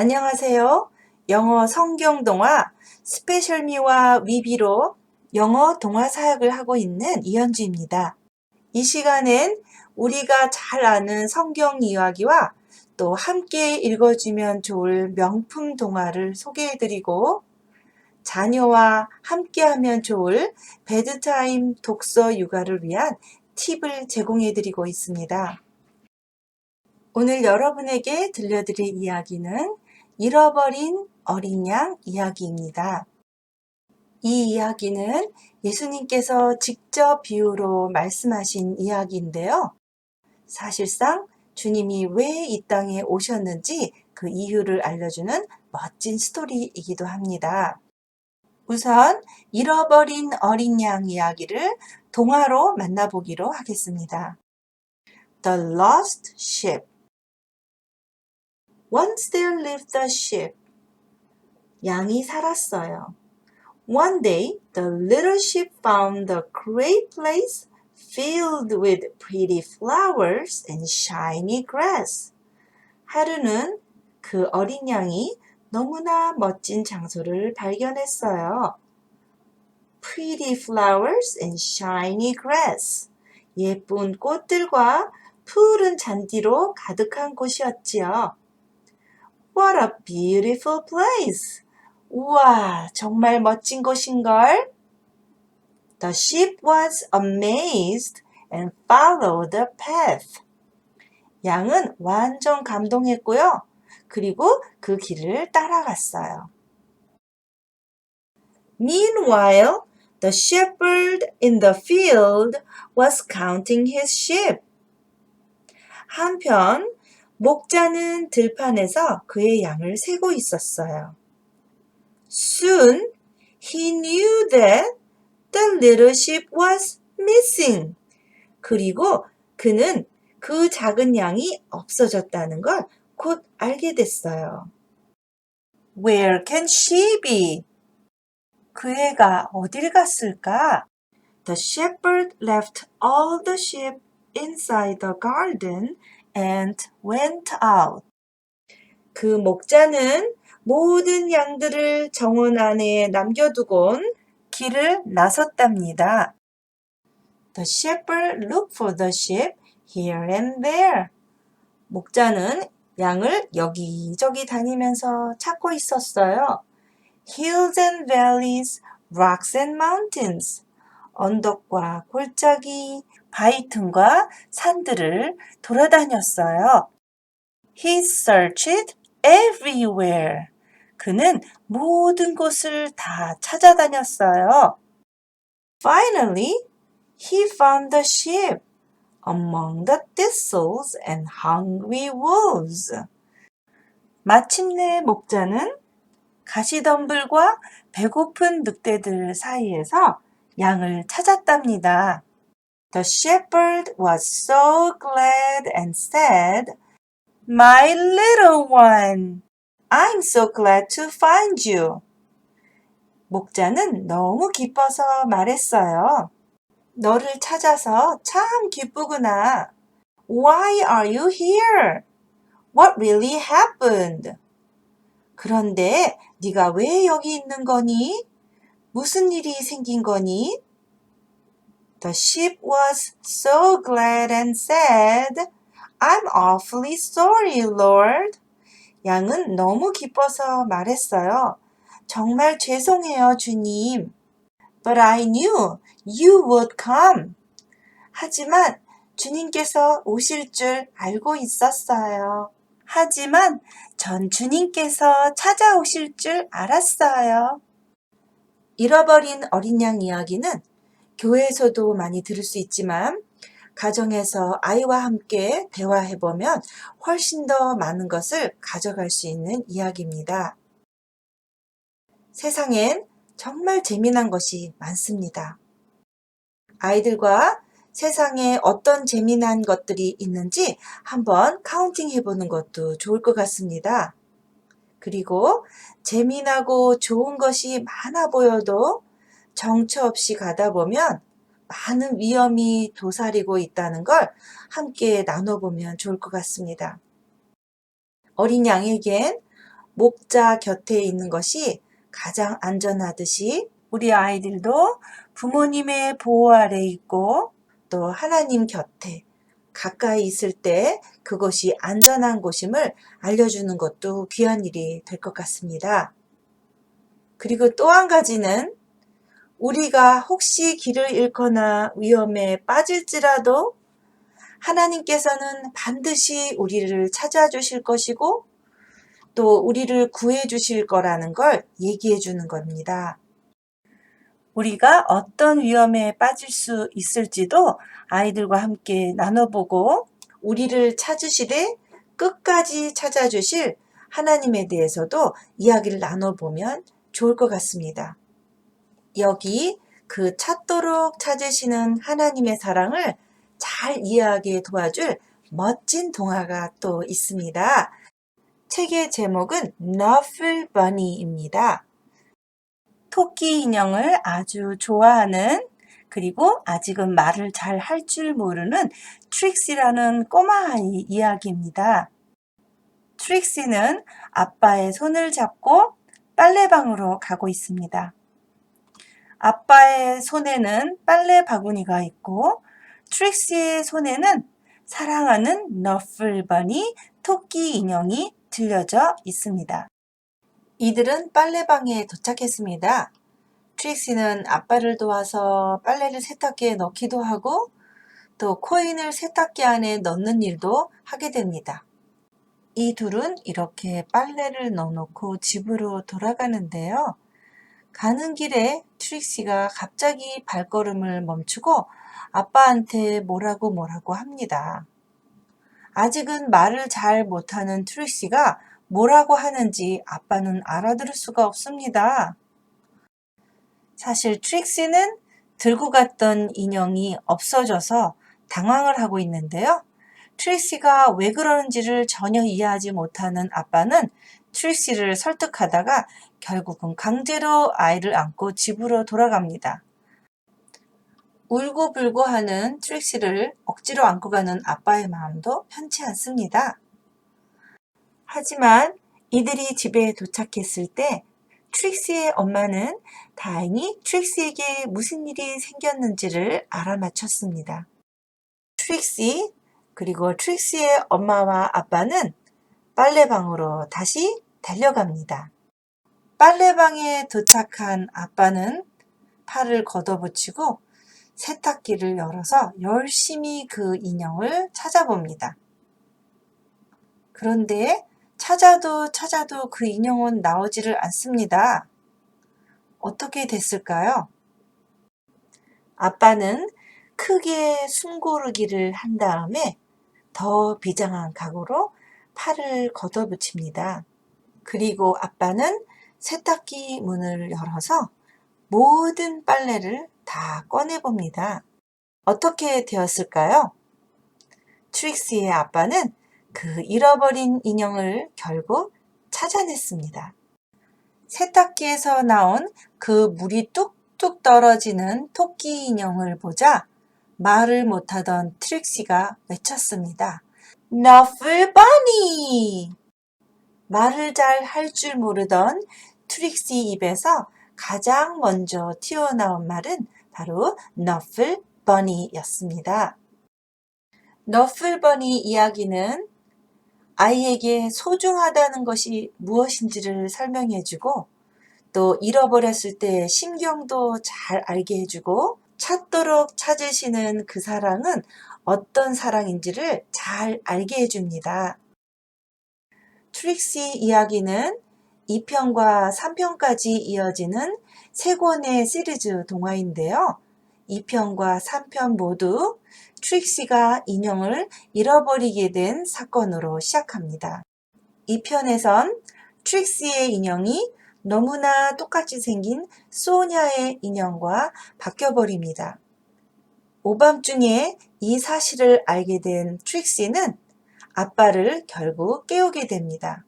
안녕하세요. 영어 성경동화 스페셜미와 위비로 영어 동화 사역을 하고 있는 이현주입니다. 이 시간엔 우리가 잘 아는 성경 이야기와 또 함께 읽어주면 좋을 명품 동화를 소개해드리고 자녀와 함께하면 좋을 베드타임 독서 육아를 위한 팁을 제공해드리고 있습니다. 오늘 여러분에게 들려드릴 이야기는 잃어버린 어린 양 이야기입니다. 이 이야기는 예수님께서 직접 비유로 말씀하신 이야기인데요. 사실상 주님이 왜 이 땅에 오셨는지 그 이유를 알려주는 멋진 스토리이기도 합니다. 우선 잃어버린 어린 양 이야기를 동화로 만나보기로 하겠습니다. The Lost Sheep. Once there lived a sheep. 양이 살았어요. One day, the little sheep found a great place filled with pretty flowers and shiny grass. 하루는 그 어린 양이 너무나 멋진 장소를 발견했어요. Pretty flowers and shiny grass. 예쁜 꽃들과 푸른 잔디로 가득한 곳이었지요. What a beautiful place! 우와, 정말 멋진 곳인걸? The sheep was amazed and followed the path. 양은 완전 감동했고요. 그리고 그 길을 따라갔어요. Meanwhile, the shepherd in the field was counting his sheep. 한편, 목자는 들판에서 그의 양을 세고 있었어요. Soon, he knew that the little sheep was missing. 그리고 그는 그 작은 양이 없어졌다는 걸 곧 알게 됐어요. Where can she be? 그 애가 어딜 갔을까? The shepherd left all the sheep inside the garden and went out. 그 목자는 모든 양들을 정원 안에 남겨두곤 길을 나섰답니다. The shepherd looked for the sheep here and there. 목자는 양을 여기저기 다니면서 찾고 있었어요. Hills and valleys, rocks and mountains. 언덕과 골짜기, 바위 틈과 산들을 돌아다녔어요. He searched everywhere. 그는 모든 곳을 다 찾아다녔어요. Finally, he found the sheep among the thistles and hungry wolves. 마침내 목자는 가시덤불과 배고픈 늑대들 사이에서 양을 찾았답니다. The shepherd was so glad and said, My little one, I'm so glad to find you. 목자는 너무 기뻐서 말했어요. 너를 찾아서 참 기쁘구나. Why are you here? What really happened? 그런데 네가 왜 여기 있는 거니? 무슨 일이 생긴 거니? The sheep was so glad and said, I'm awfully sorry, Lord. 양은 너무 기뻐서 말했어요. 정말 죄송해요, 주님. But I knew you would come. 하지만 주님께서 오실 줄 알고 있었어요. 하지만 전 주님께서 찾아오실 줄 알았어요. 잃어버린 어린 양 이야기는 교회에서도 많이 들을 수 있지만 가정에서 아이와 함께 대화해보면 훨씬 더 많은 것을 가져갈 수 있는 이야기입니다. 세상엔 정말 재미난 것이 많습니다. 아이들과 세상에 어떤 재미난 것들이 있는지 한번 카운팅 해보는 것도 좋을 것 같습니다. 그리고 재미나고 좋은 것이 많아 보여도 정처 없이 가다 보면 많은 위험이 도사리고 있다는 걸 함께 나눠보면 좋을 것 같습니다. 어린 양에겐 목자 곁에 있는 것이 가장 안전하듯이 우리 아이들도 부모님의 보호 아래 있고 또 하나님 곁에 가까이 있을 때 그것이 안전한 곳임을 알려주는 것도 귀한 일이 될 것 같습니다. 그리고 또 한 가지는 우리가 혹시 길을 잃거나 위험에 빠질지라도 하나님께서는 반드시 우리를 찾아주실 것이고 또 우리를 구해 주실 거라는 걸 얘기해 주는 겁니다. 우리가 어떤 위험에 빠질 수 있을지도 아이들과 함께 나눠보고 우리를 찾으시되 끝까지 찾아주실 하나님에 대해서도 이야기를 나눠보면 좋을 것 같습니다. 여기 그 찾도록 찾으시는 하나님의 사랑을 잘 이해하게 도와줄 멋진 동화가 또 있습니다. 책의 제목은 Nuffle Bunny입니다. 토끼 인형을 아주 좋아하는 그리고 아직은 말을 잘 할 줄 모르는 트릭시라는 꼬마 아이 이야기입니다. 트릭시는 아빠의 손을 잡고 빨래방으로 가고 있습니다. 아빠의 손에는 빨래 바구니가 있고 트릭시의 손에는 사랑하는 너플버니 토끼 인형이 들려져 있습니다. 이들은 빨래방에 도착했습니다. 트릭시는 아빠를 도와서 빨래를 세탁기에 넣기도 하고 또 코인을 세탁기 안에 넣는 일도 하게 됩니다. 이 둘은 이렇게 빨래를 넣어놓고 집으로 돌아가는데요. 가는 길에 트릭시가 갑자기 발걸음을 멈추고 아빠한테 뭐라고 합니다. 아직은 말을 잘 못하는 트릭시가 뭐라고 하는지 아빠는 알아들을 수가 없습니다. 사실 트릭시는 들고 갔던 인형이 없어져서 당황을 하고 있는데요. 트릭시가 왜 그러는지를 전혀 이해하지 못하는 아빠는 트릭시를 설득하다가 결국은 강제로 아이를 안고 집으로 돌아갑니다. 울고불고 하는 트릭시를 억지로 안고 가는 아빠의 마음도 편치 않습니다. 하지만 이들이 집에 도착했을 때 트릭시의 엄마는 다행히 트릭시에게 무슨 일이 생겼는지를 알아맞혔습니다. 트릭시 그리고 트릭시의 엄마와 아빠는 빨래방으로 다시 달려갑니다. 빨래방에 도착한 아빠는 팔을 걷어붙이고 세탁기를 열어서 열심히 그 인형을 찾아봅니다. 그런데 찾아도 그 인형은 나오지를 않습니다. 어떻게 됐을까요? 아빠는 크게 숨고르기를 한 다음에 더 비장한 각오로 팔을 걷어붙입니다. 그리고 아빠는 세탁기 문을 열어서 모든 빨래를 다 꺼내봅니다. 어떻게 되었을까요? 트릭시의 아빠는 그 잃어버린 인형을 결국 찾아냈습니다. 세탁기에서 나온 그 물이 뚝뚝 떨어지는 토끼 인형을 보자 말을 못하던 트릭시가 외쳤습니다. 너플 버니! 말을 잘 할 줄 모르던 트릭시 입에서 가장 먼저 튀어나온 말은 바로 너플 버니였습니다. 너플 버니 이야기는 아이에게 소중하다는 것이 무엇인지를 설명해주고 또 잃어버렸을 때 심경도 잘 알게 해주고 찾도록 찾으시는 그 사랑은 어떤 사랑인지를 잘 알게 해줍니다. 트릭시 이야기는 2편과 3편까지 이어지는 3권의 시리즈 동화인데요. 2편과 3편 모두 트릭시가 인형을 잃어버리게 된 사건으로 시작합니다. 2편에선 트릭시의 인형이 너무나 똑같이 생긴 소냐의 인형과 바뀌어버립니다. 오밤중에 이 사실을 알게 된 트릭시는 아빠를 결국 깨우게 됩니다.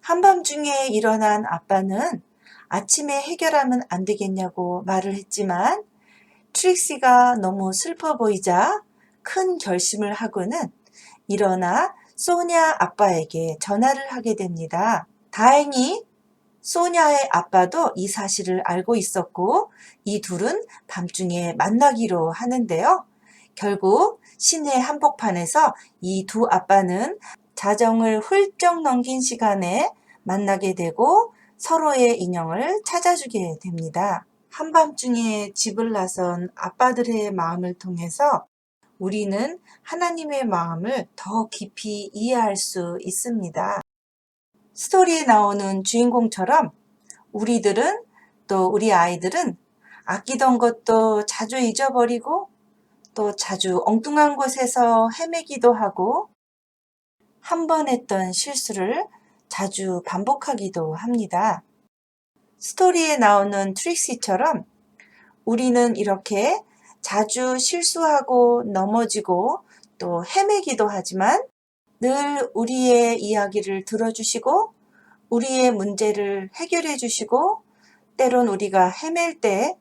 한밤중에 일어난 아빠는 아침에 해결하면 안 되겠냐고 말을 했지만 트릭시가 너무 슬퍼 보이자 큰 결심을 하고는 일어나 소냐 아빠에게 전화를 하게 됩니다. 다행히 소냐의 아빠도 이 사실을 알고 있었고 이 둘은 밤중에 만나기로 하는데요. 결국 시내 한복판에서 이 두 아빠는 자정을 훌쩍 넘긴 시간에 만나게 되고 서로의 인형을 찾아주게 됩니다. 한밤중에 집을 나선 아빠들의 마음을 통해서 우리는 하나님의 마음을 더 깊이 이해할 수 있습니다. 스토리에 나오는 주인공처럼 우리들은 또 우리 아이들은 아끼던 것도 자주 잊어버리고 또 자주 엉뚱한 곳에서 헤매기도 하고 한 번 했던 실수를 자주 반복하기도 합니다. 스토리에 나오는 트릭시처럼 우리는 이렇게 자주 실수하고 넘어지고 또 헤매기도 하지만 늘 우리의 이야기를 들어주시고 우리의 문제를 해결해 주시고 때론 우리가 헤맬 때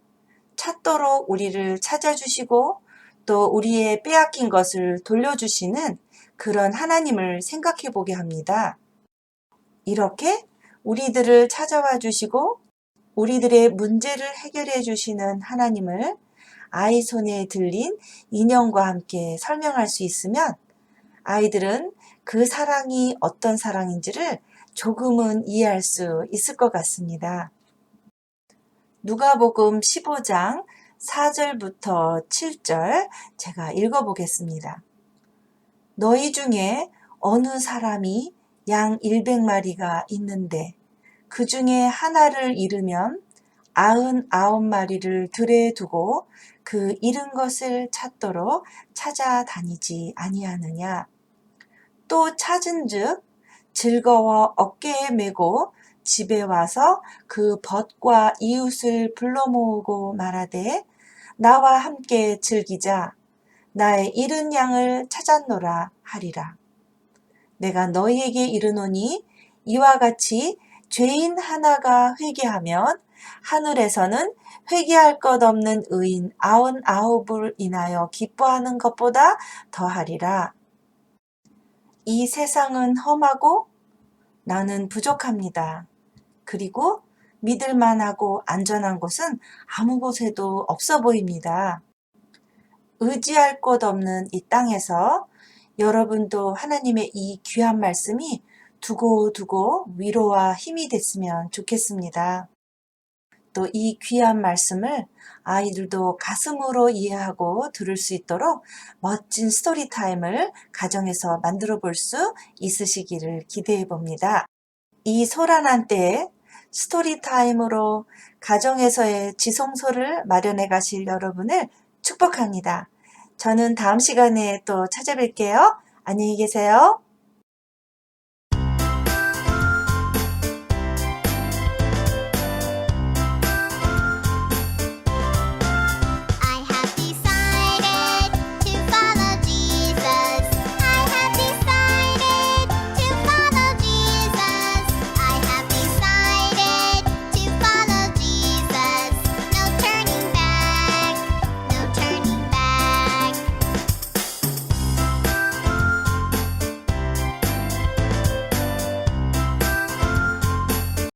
찾도록 우리를 찾아주시고 또 우리의 빼앗긴 것을 돌려주시는 그런 하나님을 생각해 보게 합니다. 이렇게 우리들을 찾아와 주시고 우리들의 문제를 해결해 주시는 하나님을 아이 손에 들린 인형과 함께 설명할 수 있으면 아이들은 그 사랑이 어떤 사랑인지를 조금은 이해할 수 있을 것 같습니다. 누가복음 15장 4절부터 7절 제가 읽어보겠습니다. 너희 중에 어느 사람이 양 100마리가 있는데 그 중에 하나를 잃으면 99마리를 들에 두고 그 잃은 것을 찾도록 찾아다니지 아니하느냐. 또 찾은즉 즐거워 어깨에 메고 집에 와서 그 벗과 이웃을 불러 모으고 말하되 나와 함께 즐기자. 나의 잃은 양을 찾았노라 하리라. 내가 너희에게 이르노니 이와 같이 죄인 하나가 회개하면 하늘에서는 회개할 것 없는 의인 99을 인하여 기뻐하는 것보다 더하리라. 이 세상은 험하고 나는 부족합니다. 그리고 믿을 만하고 안전한 곳은 아무 곳에도 없어 보입니다. 의지할 곳 없는 이 땅에서 여러분도 하나님의 이 귀한 말씀이 두고두고 위로와 힘이 됐으면 좋겠습니다. 또 이 귀한 말씀을 아이들도 가슴으로 이해하고 들을 수 있도록 멋진 스토리 타임을 가정에서 만들어 볼 수 있으시기를 기대해 봅니다. 이 소란한 때에 스토리 타임으로 가정에서의 지성소를 마련해 가실 여러분을 축복합니다. 저는 다음 시간에 또 찾아뵐게요. 안녕히 계세요.